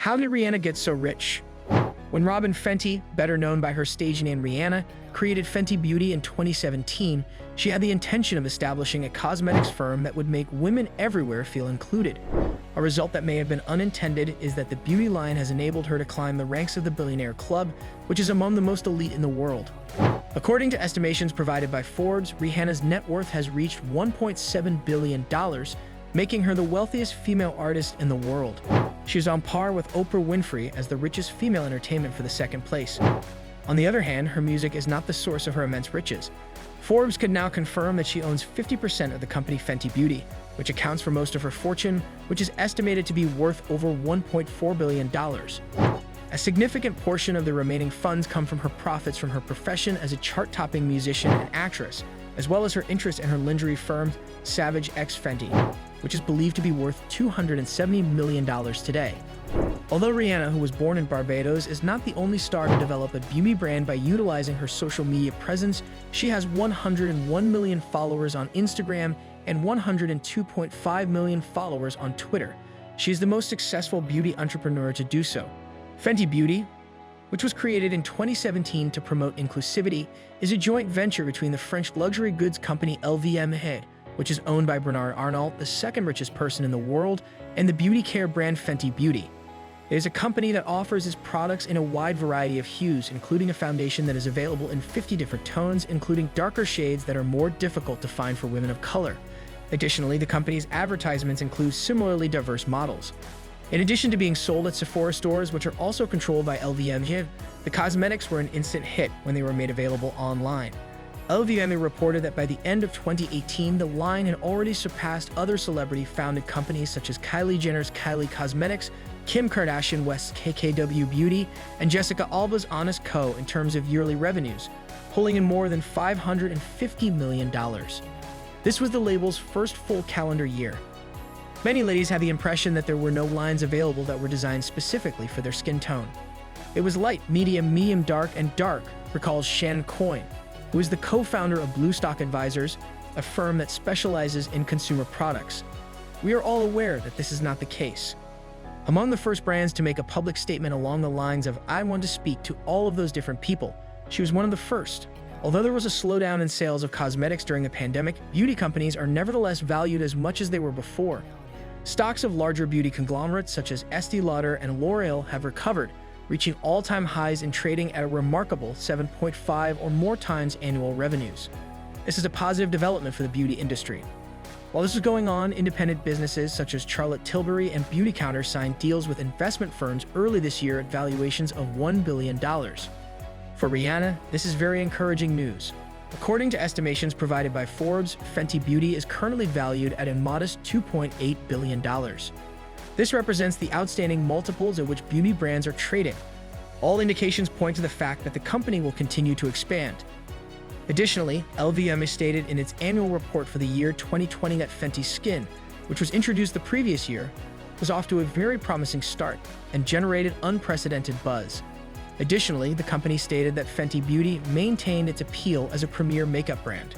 How did Rihanna get so rich? When Robin Fenty, better known by her stage name Rihanna, created Fenty Beauty in 2017, she had the intention of establishing a cosmetics firm that would make women everywhere feel included. A result that may have been unintended is that the beauty line has enabled her to climb the ranks of the Billionaire Club, which is among the most elite in the world. According to estimations provided by Forbes, Rihanna's net worth has reached $1.7 billion, making her the wealthiest female artist in the world. She is on par with Oprah Winfrey as the richest female entertainment for the second place. On the other hand, her music is not the source of her immense riches. Forbes could now confirm that she owns 50% of the company Fenty Beauty, which accounts for most of her fortune, which is estimated to be worth over $1.4 billion. A significant portion of the remaining funds come from her profits from her profession as a chart-topping musician and actress, as well as her interest in her lingerie firm, Savage X Fenty, which is believed to be worth $270 million today. Although Rihanna, who was born in Barbados, is not the only star to develop a beauty brand by utilizing her social media presence, she has 101 million followers on Instagram and 102.5 million followers on Twitter. She is the most successful beauty entrepreneur to do so. Fenty Beauty, which was created in 2017 to promote inclusivity, is a joint venture between the French luxury goods company LVMH, which is owned by Bernard Arnault, the second richest person in the world, and the beauty care brand Fenty Beauty. It is a company that offers its products in a wide variety of hues, including a foundation that is available in 50 different tones, including darker shades that are more difficult to find for women of color. Additionally, the company's advertisements include similarly diverse models. In addition to being sold at Sephora stores, which are also controlled by LVMH, the cosmetics were an instant hit when they were made available online. LVMH reported that by the end of 2018, the line had already surpassed other celebrity-founded companies such as Kylie Jenner's Kylie Cosmetics, Kim Kardashian West's KKW Beauty, and Jessica Alba's Honest Co. in terms of yearly revenues, pulling in more than $550 million. This was the label's first full calendar year. Many ladies had the impression that there were no lines available that were designed specifically for their skin tone. It was light, medium dark, and dark, recalls Shannon Coyne, who is the co-founder of Blue Stock Advisors, a firm that specializes in consumer products. We are all aware that this is not the case. Among the first brands to make a public statement along the lines of "I want to speak to all of those different people," she was one of the first. Although there was a slowdown in sales of cosmetics during the pandemic, beauty companies are nevertheless valued as much as they were before. Stocks of larger beauty conglomerates such as Estée Lauder and L'Oreal have recovered, reaching all-time highs in trading at a remarkable 7.5 or more times annual revenues. This is a positive development for the beauty industry. While this is going on, independent businesses such as Charlotte Tilbury and Beautycounter signed deals with investment firms early this year at valuations of $1 billion. For Rihanna, this is very encouraging news. According to estimations provided by Forbes, Fenty Beauty is currently valued at a modest $2.8 billion. This represents the outstanding multiples at which beauty brands are trading. All indications point to the fact that the company will continue to expand. Additionally, LVMH stated in its annual report for the year 2020 that Fenty Skin, which was introduced the previous year, was off to a very promising start and generated unprecedented buzz. Additionally, the company stated that Fenty Beauty maintained its appeal as a premier makeup brand.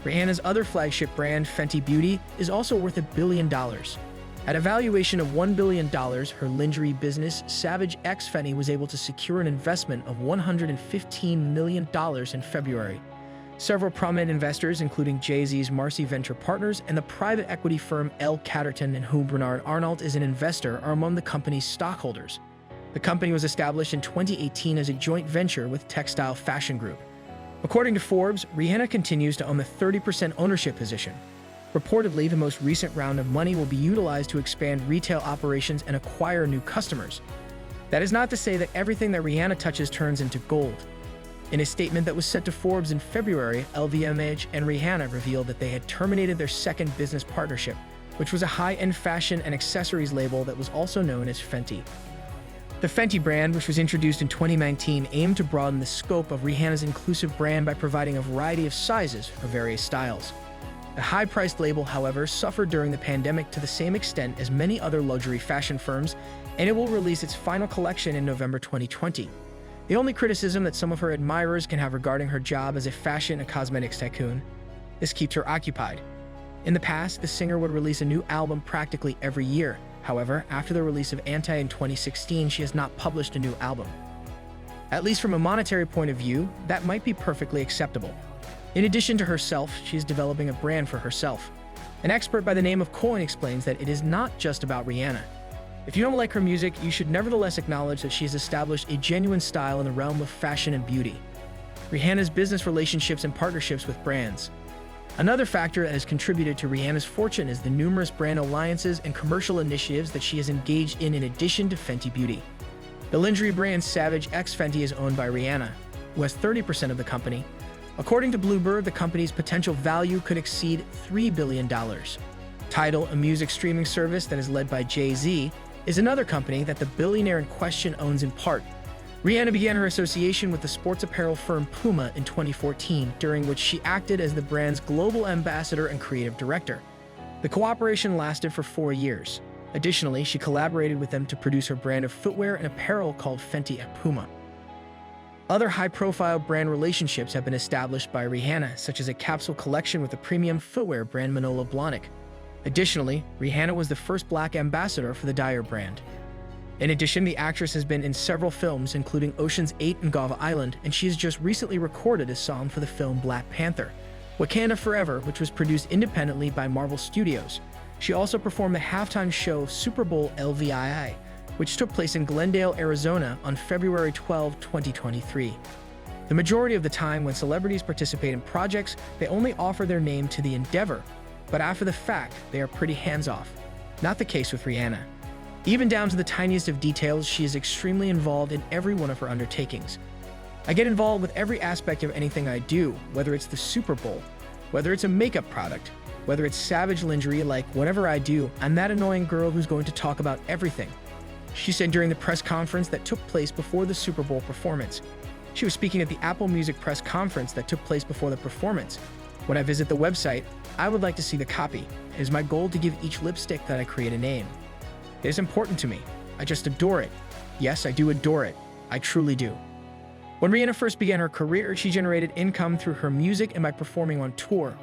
Rihanna's other flagship brand, Fenty Beauty, is also worth $1 billion. At a valuation of $1 billion, her lingerie business, Savage X Fenty, was able to secure an investment of $115 million in February. Several prominent investors, including Jay-Z's Marcy Venture Partners and the private equity firm L. Catterton, in whom Bernard Arnault is an investor, are among the company's stockholders. The company was established in 2018 as a joint venture with Textile Fashion Group. According to Forbes, Rihanna continues to own the 30% ownership position. Reportedly, the most recent round of money will be utilized to expand retail operations and acquire new customers. That is not to say that everything that Rihanna touches turns into gold. In a statement that was sent to Forbes in February, LVMH and Rihanna revealed that they had terminated their second business partnership, which was a high-end fashion and accessories label that was also known as Fenty. The Fenty brand, which was introduced in 2019, aimed to broaden the scope of Rihanna's inclusive brand by providing a variety of sizes for various styles. The high-priced label, however, suffered during the pandemic to the same extent as many other luxury fashion firms, and it will release its final collection in November 2020. The only criticism that some of her admirers can have regarding her job as a fashion and cosmetics tycoon, this keeps her occupied. In the past, the singer would release a new album practically every year. However, after the release of Anti in 2016, she has not published a new album. At least from a monetary point of view, that might be perfectly acceptable. In addition to herself, she is developing a brand for herself. An expert by the name of Coin explains that it is not just about Rihanna. If you don't like her music, you should nevertheless acknowledge that she has established a genuine style in the realm of fashion and beauty. Rihanna's business relationships and partnerships with brands. Another factor that has contributed to Rihanna's fortune is the numerous brand alliances and commercial initiatives that she has engaged in addition to Fenty Beauty. The lingerie brand Savage X Fenty is owned by Rihanna, who has 30% of the company. According to Bloomberg, the company's potential value could exceed $3 billion. Tidal, a music streaming service that is led by Jay-Z, is another company that the billionaire in question owns in part. Rihanna began her association with the sports apparel firm Puma in 2014, during which she acted as the brand's global ambassador and creative director. The cooperation lasted for 4 years. Additionally, she collaborated with them to produce her brand of footwear and apparel called Fenty at Puma. Other high-profile brand relationships have been established by Rihanna, such as a capsule collection with the premium footwear brand Manolo Blahnik. Additionally, Rihanna was the first Black ambassador for the Dyer brand. In addition, the actress has been in several films, including Ocean's 8 and Gulf Island, and she has just recently recorded a song for the film Black Panther, Wakanda Forever, which was produced independently by Marvel Studios. She also performed the halftime show of Super Bowl LVII, which took place in Glendale, Arizona on February 12, 2023. The majority of the time when celebrities participate in projects, they only offer their name to the endeavor, but after the fact, they are pretty hands-off. Not the case with Rihanna. Even down to the tiniest of details, she is extremely involved in every one of her undertakings. I get involved with every aspect of anything I do, whether it's the Super Bowl, whether it's a makeup product, whether it's Savage lingerie, like whatever I do, I'm that annoying girl who's going to talk about everything. She said during the press conference that took place before the Super Bowl performance. She was speaking at the Apple Music press conference that took place before the performance. When I visit the website, I would like to see the copy. It is my goal to give each lipstick that I create a name. It is important to me. I just adore it. Yes, I do adore it. I truly do. When Rihanna first began her career, she generated income through her music and by performing on tour.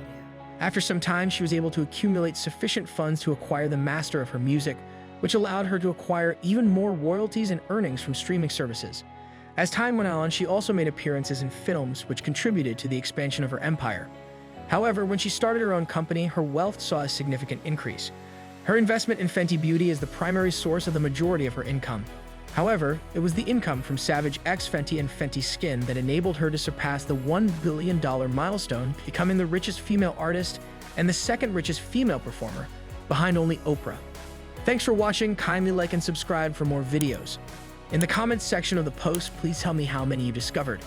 After some time, she was able to accumulate sufficient funds to acquire the master of her music, which allowed her to acquire even more royalties and earnings from streaming services. As time went on, she also made appearances in films, which contributed to the expansion of her empire. However, when she started her own company, her wealth saw a significant increase. Her investment in Fenty Beauty is the primary source of the majority of her income. However, it was the income from Savage X Fenty and Fenty Skin that enabled her to surpass the $1 billion milestone, becoming the richest female artist and the second richest female performer, behind only Oprah. Thanks for watching. Kindly like and subscribe for more videos. In the comments section of the post, please tell me how many you discovered.